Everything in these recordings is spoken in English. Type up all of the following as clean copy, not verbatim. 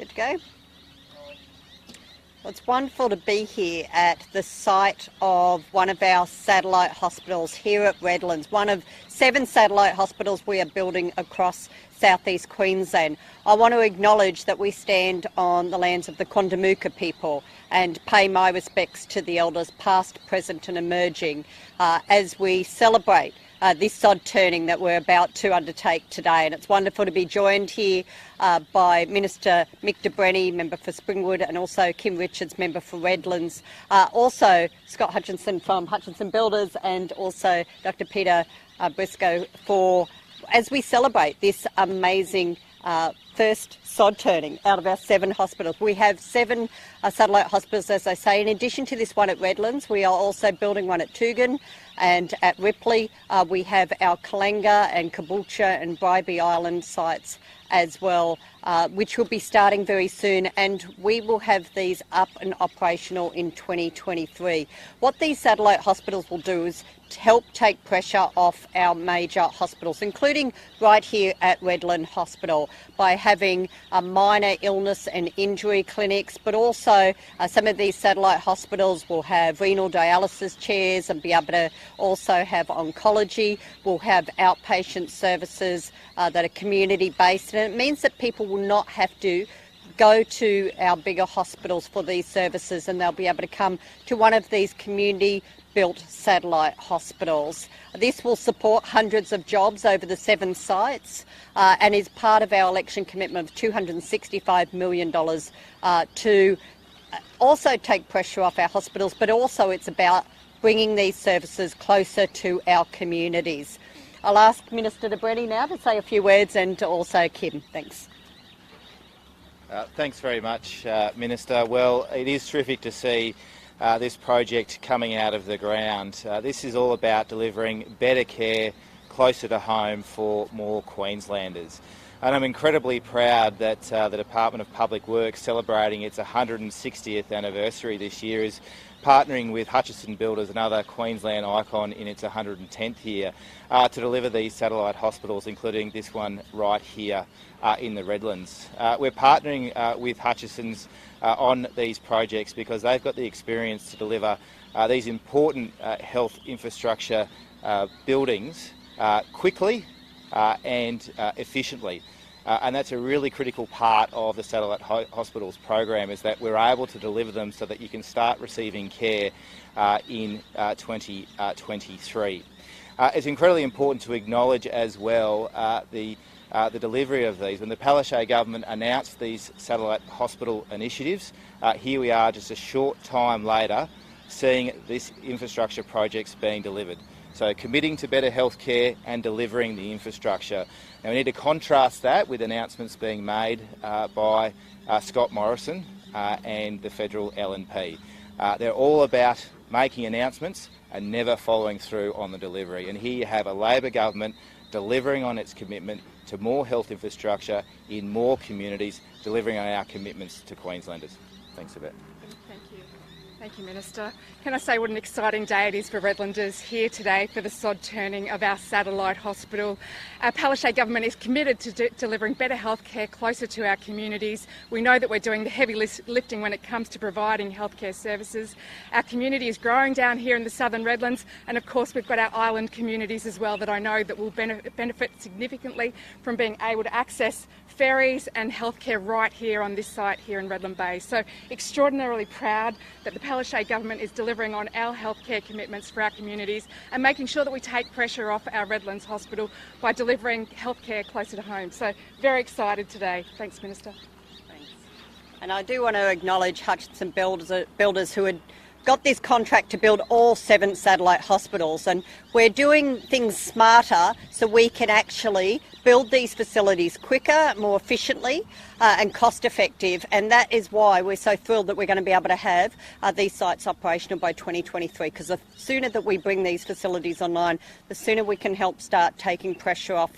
Good to go. Well, it's wonderful to be here at the site of one of our satellite hospitals here at Redlands, one of 7 satellite hospitals we are building across South East Queensland. I want to acknowledge that we stand on the lands of the Quandamooka people and pay my respects to the elders past, present and emerging as we celebrate this sod turning that we're about to undertake today. And it's wonderful to be joined here by Minister Mick D'Ath, member for Springwood, and also Kim Richards, member for Redlands, also Scott Hutchinson from Hutchinson Builders, and also Dr Peter Briscoe as we celebrate this amazing first sod turning out of our 7 hospitals. We have 7 satellite hospitals, as I say. In addition to this one at Redlands, we are also building one at Tugun and at Ripley. We have our Kalanga and Caboolture and Bribie Island sites as well, which will be starting very soon, and we will have these up and operational in 2023. What these satellite hospitals will do is to help take pressure off our major hospitals, including right here at Redland Hospital, by having minor illness and injury clinics, but also some of these satellite hospitals will have renal dialysis chairs and be able to also have oncology. We'll have outpatient services that are community-based, and it means that people will not have to go to our bigger hospitals for these services, and they'll be able to come to one of these community-built satellite hospitals. This will support hundreds of jobs over the 7 sites and is part of our election commitment of $265 million to also take pressure off our hospitals, but also it's about bringing these services closer to our communities. I'll ask Minister D'Ath now to say a few words, and also Kim. Thanks. Thanks very much, Minister. Well, it is terrific to see this project coming out of the ground. This is all about delivering better care closer to home for more Queenslanders. And I'm incredibly proud that the Department of Public Works, celebrating its 160th anniversary this year, is partnering with Hutchinson Builders, another Queensland icon, in its 110th year to deliver these satellite hospitals, including this one right here in the Redlands. We're partnering with Hutchison's on these projects because they've got the experience to deliver these important health infrastructure buildings quickly and efficiently. And that's a really critical part of the satellite hospitals program, is that we're able to deliver them so that you can start receiving care in 2023. It's incredibly important to acknowledge as well the delivery of these. When the Palaszczuk government announced these satellite hospital initiatives, here we are just a short time later seeing this infrastructure projects being delivered. So committing to better health care and delivering the infrastructure. Now we need to contrast that with announcements being made by Scott Morrison and the federal LNP. They're all about making announcements and never following through on the delivery. And here you have a Labor government delivering on its commitment to more health infrastructure in more communities, delivering on our commitments to Queenslanders. Thanks, Yvette. Thank you, Minister. Can I say what an exciting day it is for Redlanders here today for the sod turning of our satellite hospital. Our Palaszczuk government is committed to delivering better health care closer to our communities. We know that we're doing the heavy lifting when it comes to providing healthcare services. Our community is growing down here in the southern Redlands, and of course we've got our island communities as well that I know that will benefit significantly from being able to access ferries and healthcare right here on this site here in Redland Bay. So extraordinarily proud that the Palaszczuk government is delivering on our healthcare commitments for our communities and making sure that we take pressure off our Redlands Hospital by delivering healthcare closer to home. So very excited today. Thanks, Minister. Thanks. And I do want to acknowledge Hutchinson Builders who had got this contract to build all 7 satellite hospitals, and we're doing things smarter so we can actually build these facilities quicker, more efficiently and cost effective, and that is why we're so thrilled that we're going to be able to have these sites operational by 2023, because the sooner that we bring these facilities online, the sooner we can help start taking pressure off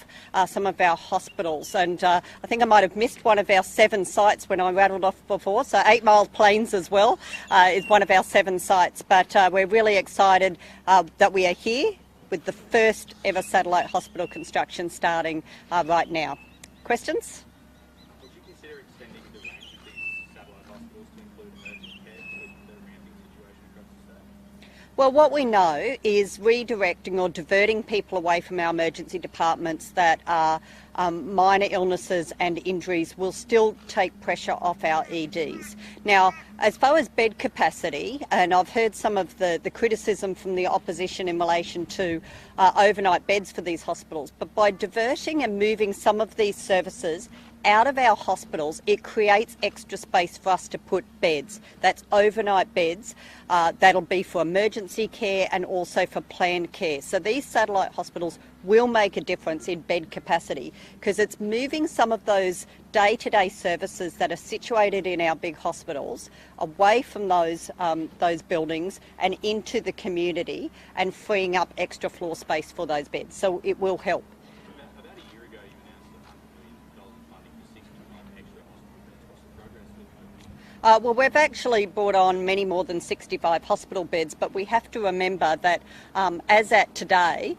some of our hospitals. And I think I might have missed one of our 7 sites when I rattled off before, so 8 Mile Plains as well is one of our 7 sites, but we're really excited that we are here with the first ever satellite hospital construction starting right now. Questions? Would you consider extending the range of Well, what we know is redirecting or diverting people away from our emergency departments that are minor illnesses and injuries will still take pressure off our EDs. Now, as far as bed capacity, and I've heard some of the criticism from the opposition in relation to overnight beds for these hospitals, but by diverting and moving some of these services out of our hospitals, it creates extra space for us to put beds. That's overnight beds. That'll be for emergency care and also for planned care. So these satellite hospitals will make a difference in bed capacity because it's moving some of those day-to-day services that are situated in our big hospitals away from those buildings and into the community and freeing up extra floor space for those beds. So it will help. About a year ago, you announced $100 million funding for 65 extra hospital beds. What's the progress with that? Well, we've actually brought on many more than 65 hospital beds, but we have to remember that as at today,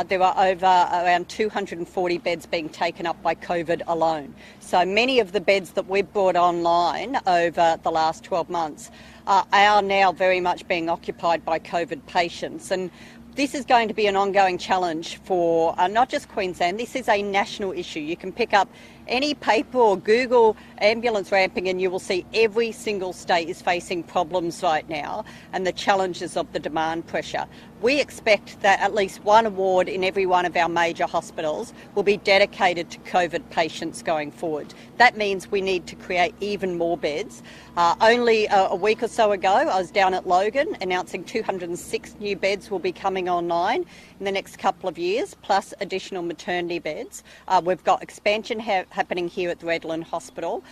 there are around 240 beds being taken up by COVID alone. So many of the beds that we've brought online over the last 12 months are now very much being occupied by COVID patients. And this is going to be an ongoing challenge for not just Queensland. This is a national issue. You can pick up any paper or Google ambulance ramping and you will see every single state is facing problems right now and the challenges of the demand pressure. We expect that at least one award in every one of our major hospitals will be dedicated to COVID patients going forward. That means we need to create even more beds. Only a week or so ago, I was down at Logan announcing 206 new beds will be coming online in the next couple of years, plus additional maternity beds. We've got expansion happening here at the Redlands Hospital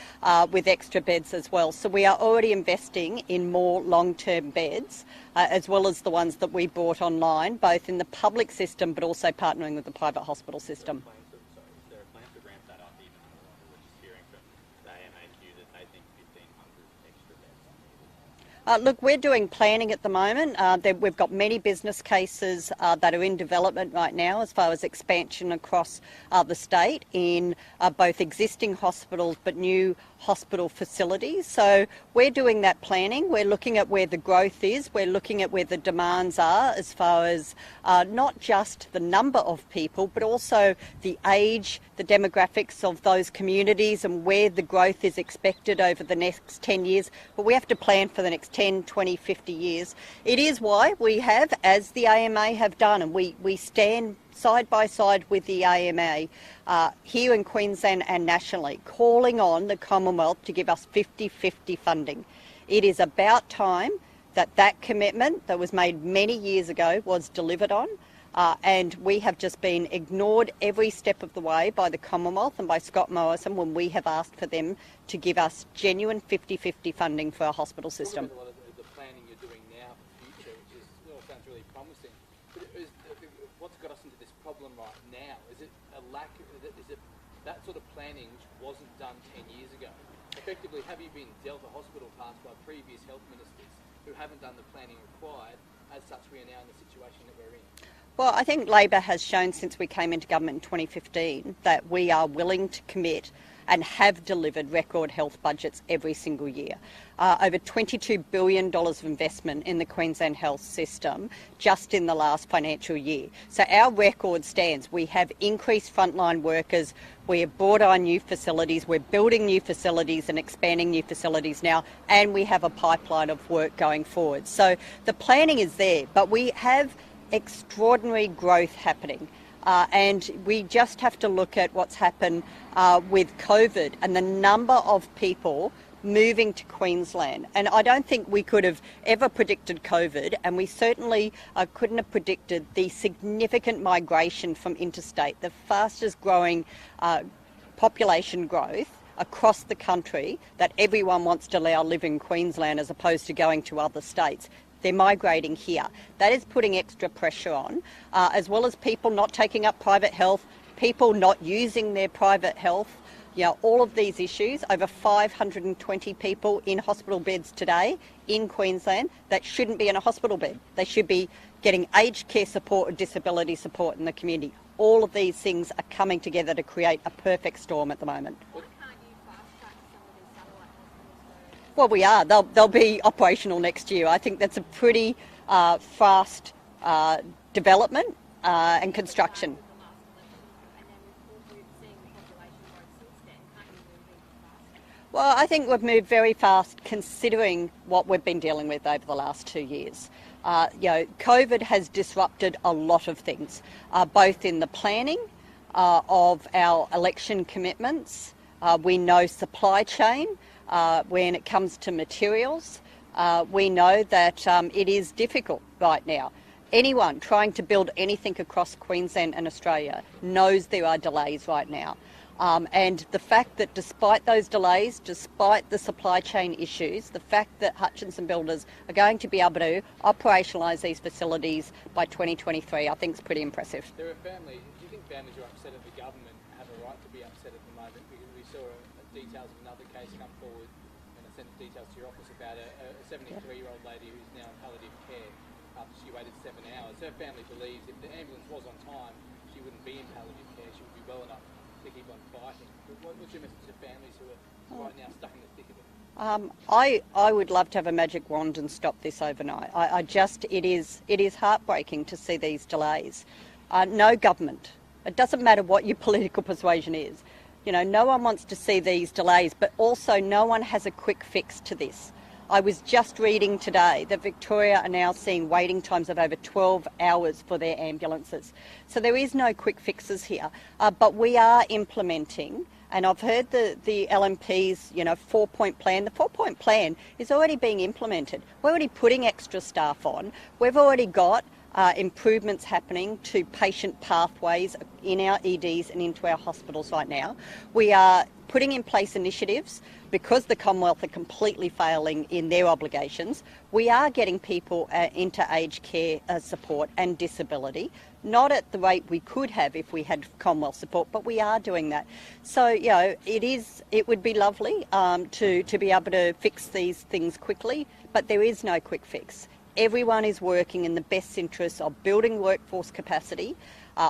with extra beds as well. So we are already investing in more long-term beds, as well as the ones that we brought online, both in the public system but also partnering with the private hospital system. Is there a plan to ramp that up even more? We're just hearing from the AMAQ that they think 1,500 extra beds are needed. Look, we're doing planning at the moment. We've got many business cases that are in development right now as far as expansion across the state in both existing hospitals but new hospital facilities. So we're doing that planning. We're looking at where the growth is. We're looking at where the demands are as far as not just the number of people but also the age, the demographics of those communities and where the growth is expected over the next 10 years. But we have to plan for the next 10, 20, 50 years. It is why we have, as the AMA have done, and we stand side by side with the AMA here in Queensland and nationally, calling on the Commonwealth to give us 50-50 funding. It is about time that commitment that was made many years ago was delivered on. And we have just been ignored every step of the way by the Commonwealth and by Scott Morrison when we have asked for them to give us genuine 50-50 funding for our hospital system. A lot of the planning you're doing now for the future, which all sounds really promising. But what's got us into this problem right now? Is it a lack? Is it that sort of planning which wasn't done 10 years ago? Effectively, have you been dealt a hospital pass by previous health ministers who haven't done the planning required? As such, we are now in the situation that we're in. Well, I think Labor has shown since we came into government in 2015 that we are willing to commit and have delivered record health budgets every single year. Over $22 billion of investment in the Queensland health system just in the last financial year. So our record stands. We have increased frontline workers. We have brought on new facilities. We're building new facilities and expanding new facilities now. And we have a pipeline of work going forward. So the planning is there, but we have extraordinary growth happening. And we just have to look at what's happened with COVID and the number of people moving to Queensland. And I don't think we could have ever predicted COVID, and we certainly couldn't have predicted the significant migration from interstate, the fastest growing population growth across the country that everyone wants to now live in Queensland as opposed to going to other states. They're migrating here. That is putting extra pressure on, as well as people not taking up private health, people not using their private health. You know, all of these issues, over 520 people in hospital beds today in Queensland that shouldn't be in a hospital bed. They should be getting aged care support or disability support in the community. All of these things are coming together to create a perfect storm at the moment. Well, we are. They'll be operational next year. I think that's a pretty fast development and construction. Well, I think we've moved very fast considering what we've been dealing with over the last 2 years. COVID has disrupted a lot of things, both in the planning of our election commitments. We know supply chain when it comes to materials. We know that it is difficult right now. Anyone trying to build anything across Queensland and Australia knows there are delays right now. And the fact that despite those delays, despite the supply chain issues, the fact that Hutchinson Builders are going to be able to operationalise these facilities by 2023, I think is pretty impressive. There are families, do you think families who are upset at the government have a right to be upset at the moment? Because we saw details of another case come forward, and I sent details to your office about a 73-year-old lady who's now in palliative care after she waited 7 hours. Her family believes if the ambulance was on time, she wouldn't be in palliative care, she would be well enough to keep on fighting. What's your message to families who are right now stuck in the thick of it? I would love to have a magic wand and stop this overnight. It is heartbreaking to see these delays. No government, it doesn't matter what your political persuasion is, no one wants to see these delays, but also no one has a quick fix to this. I was just reading today that Victoria are now seeing waiting times of over 12 hours for their ambulances. So there is no quick fixes here, but we are implementing, and I've heard the LNP's 4-point plan. The 4-point plan is already being implemented. We're already putting extra staff on. We've already got improvements happening to patient pathways in our EDs and into our hospitals right now. We are putting in place initiatives because the Commonwealth are completely failing in their obligations. We are getting people into aged care support and disability, not at the rate we could have if we had Commonwealth support, but we are doing that. So, it would be lovely to be able to fix these things quickly, but there is no quick fix. Everyone is working in the best interests of building workforce capacity,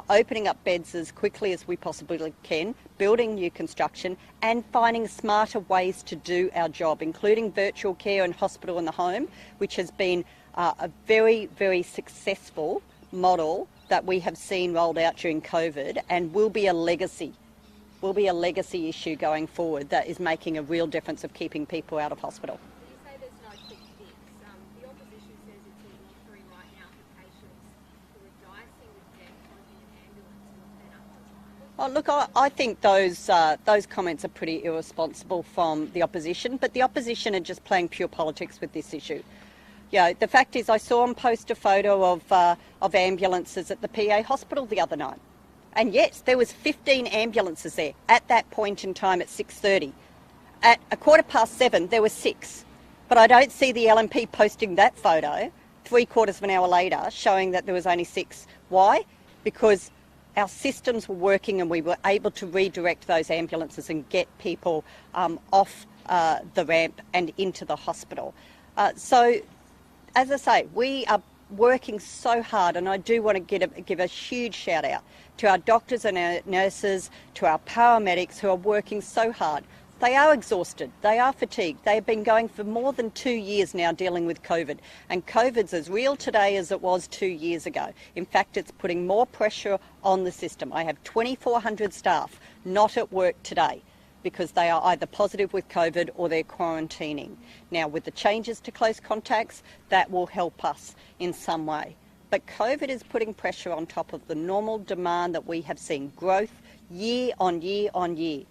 opening up beds as quickly as we possibly can, building new construction and finding smarter ways to do our job, including virtual care and hospital in the home, which has been a very, very successful model that we have seen rolled out during COVID and will be a legacy issue going forward that is making a real difference of keeping people out of hospital. Oh, look, I think those comments are pretty irresponsible from the opposition, but the opposition are just playing pure politics with this issue. The fact is I saw them post a photo of ambulances at the PA hospital the other night. And yes, there was 15 ambulances there at that point in time at 6:30. At 7:15, there were 6. But I don't see the LNP posting that photo 3/4 of an hour later showing that there was only 6. Why? Because our systems were working and we were able to redirect those ambulances and get people off the ramp and into the hospital. So, as I say, we are working so hard, and I do want to give a huge shout out to our doctors and our nurses, to our paramedics who are working so hard. They are exhausted, they are fatigued. They have been going for more than 2 years now dealing with COVID, and COVID's as real today as it was 2 years ago. In fact, it's putting more pressure on the system. I have 2,400 staff not at work today because they are either positive with COVID or they're quarantining. Now, with the changes to close contacts, that will help us in some way. But COVID is putting pressure on top of the normal demand that we have seen, growth year on year on year.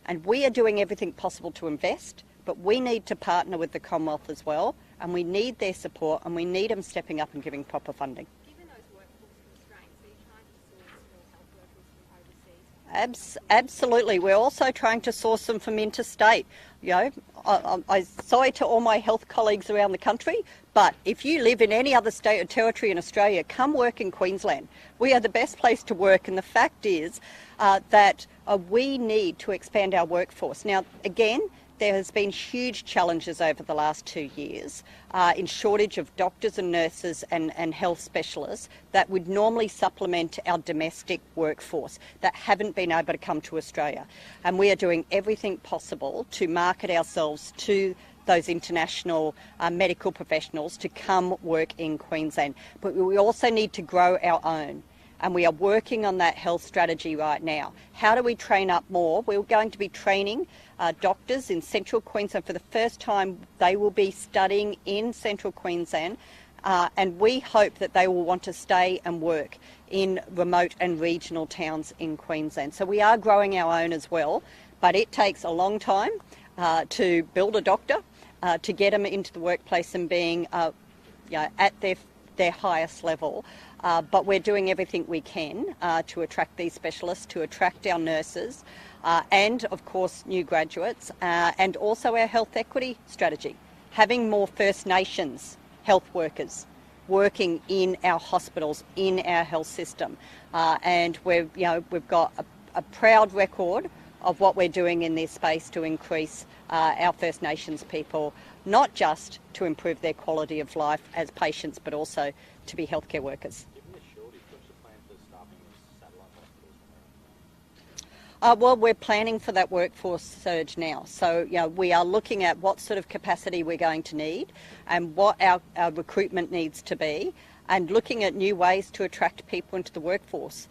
And we are doing everything possible to invest, but we need to partner with the Commonwealth as well, and we need their support, and we need them stepping up and giving proper funding. Given those workforce constraints, are you trying to source more health workers from overseas? Absolutely. We're also trying to source them from interstate. I'm sorry to all my health colleagues around the country, but if you live in any other state or territory in Australia, come work in Queensland. We are the best place to work, and the fact is that we need to expand our workforce. Now, again, there has been huge challenges over the last 2 years in shortage of doctors and nurses and health specialists that would normally supplement our domestic workforce that haven't been able to come to Australia. And we are doing everything possible to market ourselves to those international medical professionals to come work in Queensland. But we also need to grow our own. And we are working on that health strategy right now. How do we train up more? We're going to be training doctors in Central Queensland for the first time. They will be studying in Central Queensland, and we hope that they will want to stay and work in remote and regional towns in Queensland. So we are growing our own as well, but it takes a long time to build a doctor, to get them into the workplace and being at their highest level. But we're doing everything we can to attract these specialists, to attract our nurses, and of course new graduates, and also our health equity strategy, having more First Nations health workers working in our hospitals, in our health system, and we've got a proud record of what we're doing in this space to increase our First Nations people, not just to improve their quality of life as patients, but also to be healthcare workers. Given the shortage, what's the plan for staffing these satellite hospitals? Well, we're planning for that workforce surge now. So, we are looking at what sort of capacity we're going to need and what our recruitment needs to be, and looking at new ways to attract people into the workforce.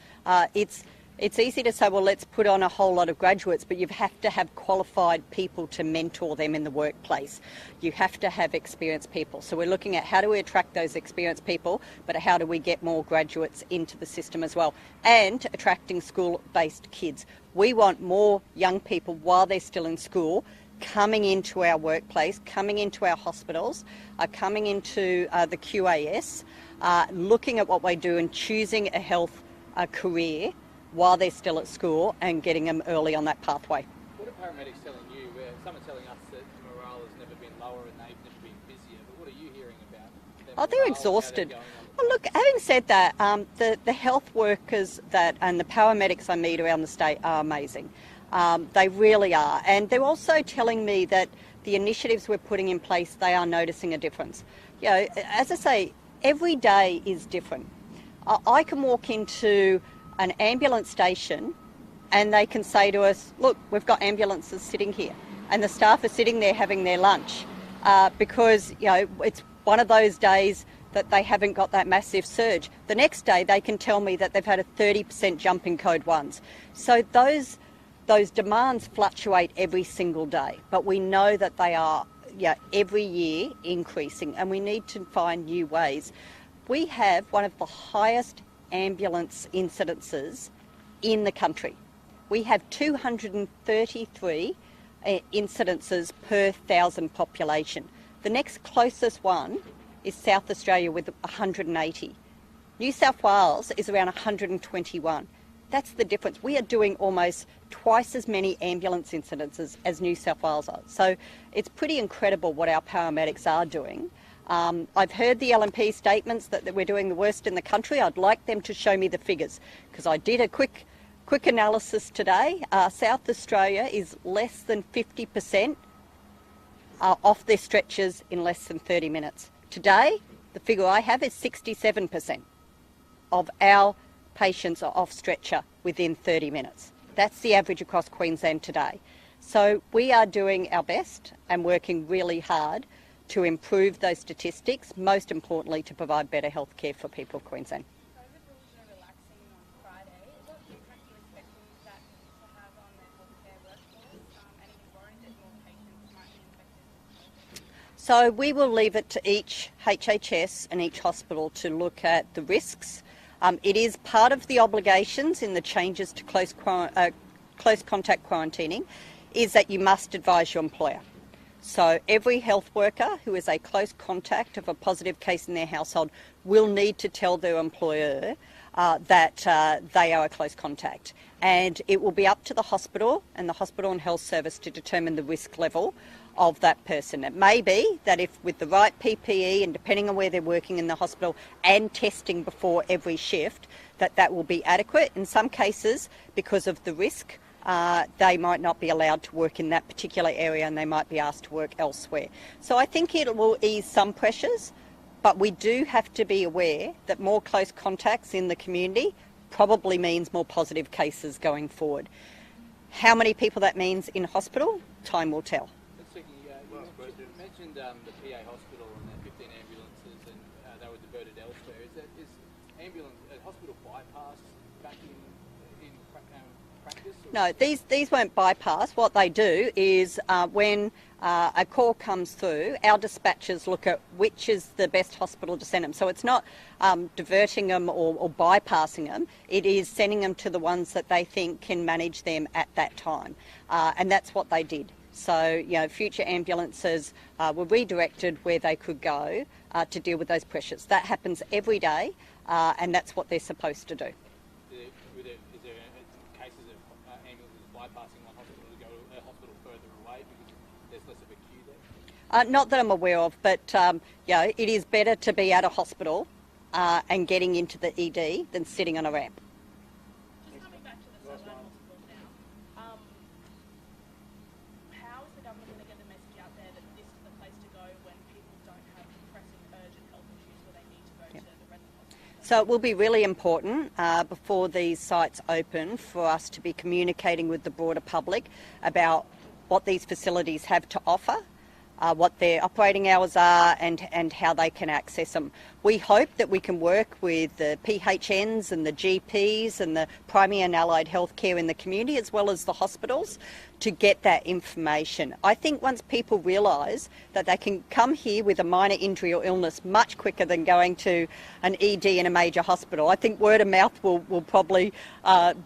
It's easy to say, well, let's put on a whole lot of graduates, but you have to have qualified people to mentor them in the workplace. You have to have experienced people. So we're looking at how do we attract those experienced people, but how do we get more graduates into the system as well, and attracting school-based kids. We want more young people while they're still in school coming into our workplace, coming into our hospitals, coming into the QAS, looking at what we do and choosing a health career while they're still at school and getting them early on that pathway. What are paramedics telling you? Some are telling us that morale has never been lower and they've never been busier, but what are you hearing about them? They're exhausted. Well, look, having said that, the health workers and the paramedics I meet around the state are amazing. They really are. And they're also telling me that the initiatives we're putting in place, they are noticing a difference. As I say, every day is different. I can walk into an ambulance station and they can say to us, look, we've got ambulances sitting here, and the staff are sitting there having their lunch because it's one of those days that they haven't got that massive surge. The next day they can tell me that they've had a 30% jump in code 1s. So those demands fluctuate every single day, but we know that they are every year increasing, and we need to find new ways. We have one of the highest ambulance incidences in the country. We have 233 incidences per 1,000 population. The next closest one is South Australia with 180. New South Wales is around 121. That's the difference. We are doing almost twice as many ambulance incidences as New South Wales are. So it's pretty incredible what our paramedics are doing. I've heard the LNP statements that we're doing the worst in the country. I'd like them to show me the figures, because I did a quick analysis today. South Australia is less than 50% off their stretchers in less than 30 minutes. Today, the figure I have is 67% of our patients are off stretcher within 30 minutes. That's the average across Queensland today. So we are doing our best and working really hard to improve those statistics, most importantly to provide better health care for people of Queensland. COVID rules are relaxing on Friday. What impact are you expecting that to have on the healthcare workforce? And are you worried that more patients might be infected? So we will leave it to each HHS and each hospital to look at the risks. It is part of the obligations in the changes to close contact quarantining is that you must advise your employer. So every health worker who is a close contact of a positive case in their household will need to tell their employer that they are a close contact. And it will be up to the hospital and the hospital and health service to determine the risk level of that person. It may be that if with the right PPE and depending on where they're working in the hospital and testing before every shift, that will be adequate. In some cases, because of the risk, they might not be allowed to work in that particular area and they might be asked to work elsewhere. So I think it will ease some pressures, but we do have to be aware that more close contacts in the community probably means more positive cases going forward. How many people that means in hospital, time will tell. You mentioned mentioned the PA hospital and the 15 ambulances, and they were diverted elsewhere. Is hospital bypass back in practice? Or? No, these won't bypass. What they do is when a call comes through, our dispatchers look at which is the best hospital to send them. So it's not diverting them or bypassing them. It is sending them to the ones that they think can manage them at that time. And that's what they did. So, future ambulances were redirected where they could go to deal with those pressures. That happens every day, and that's what they're supposed to do. Is there cases of ambulances bypassing one hospital to go to a hospital further away because there's less of a queue there? Not that I'm aware of, but it is better to be at a hospital and getting into the ED than sitting on a ramp. Just coming back to the satellite hospitals now, how is the government going to get the message out there that this is the place to go when people don't have pressing urgent health issues where they need to go to the Redlands hospital? So it will be really important before these sites open for us to be communicating with the broader public about what these facilities have to offer, what their operating hours are and how they can access them. We hope that we can work with the PHNs and the GPs and the primary and allied healthcare in the community as well as the hospitals to get that information. I think once people realise that they can come here with a minor injury or illness much quicker than going to an ED in a major hospital, I think word of mouth will probably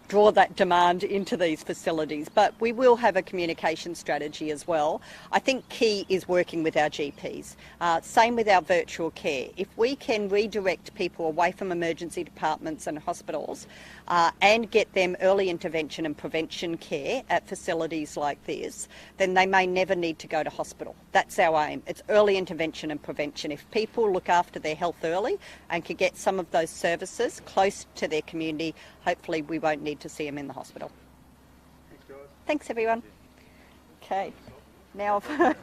draw that demand into these facilities. But we will have a communication strategy as well. I think key is working with our GPs. Same with our virtual care. If we can redirect people away from emergency departments and hospitals and get them early intervention and prevention care at facilities like this, then they may never need to go to hospital. That's our aim. It's early intervention and prevention. If people look after their health early and can get some of those services close to their community, hopefully we won't need to see them in the hospital. Thanks, guys. Thanks, everyone. Okay. Now I've heard.